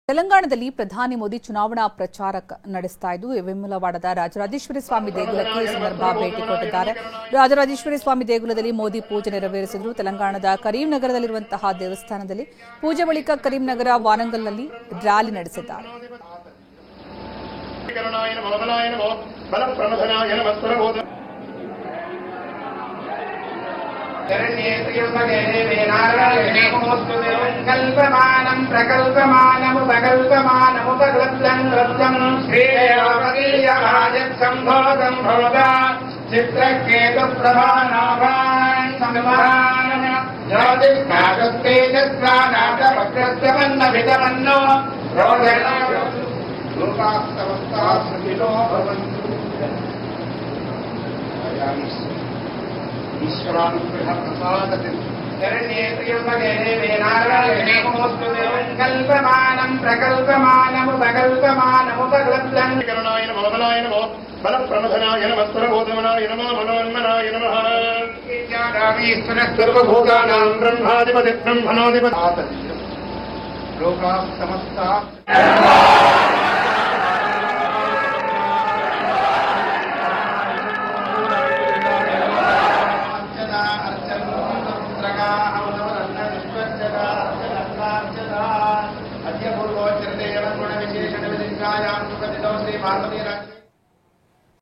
ತೆಲಂಗಾಣದಲ್ಲಿ ಪ್ರಧಾನಿ ಮೋದಿ ಚುನಾವಣಾ ಪ್ರಚಾರ ನಡೆಸ್ತಾ ಇದ್ದು ವೇಮುಲವಾಡದ ರಾಜರಾಜೇಶ್ವರಿ ಸ್ವಾಮಿ ದೇಗುಲಕ್ಕೆ ಈ ಸಂದರ್ಭ ಭೇಟಿ ಕೊಟ್ಟಿದ್ದಾರೆ. ರಾಜರಾಜೇಶ್ವರಿ ಸ್ವಾಮಿ ದೇಗುಲದಲ್ಲಿ ಮೋದಿ ಪೂಜೆ ನೆರವೇರಿಸಿದರು. ತೆಲಂಗಾಣದ ಕರೀಂನಗರದಲ್ಲಿರುವಂತಹ ದೇವಸ್ಥಾನದಲ್ಲಿ ಪೂಜೆ ಬಳಿಕ ಕರೀಂನಗರ ವಾರಂಗಲ್ನಲ್ಲಿ ರ್ಯಾಲಿ ನಡೆಸಿದ್ದಾರೆ. कल्पमानं प्रकल्पमानमुपकल्प्यं श्रीयोगीयराजसंभोगं भवदा चित्रकेतुप्रभानाभान् संवहानं ज्योतिष्कागस्तेजस्वानाथवक्रस्यमन्नभितमन्नो रोदना लोकास्तवस्ताः सुखिनो भवन्तु. ईश्वरानुग्रह प्रसादति कल्पमानं प्रकल्पमानमुपकल्प्यं करुणाय नमः बलप्रमथनाय नमः सर्वभूतमनाय नमः मनोन्मनाय नमः सर्वभूतानां ब्रह्माधिपति ब्रह्मणोऽधिपति लोकाः समस्ताः अद्य पूर्वोच्चरते गुण विशेषण विधिकायां सुखदितो श्री पार्वती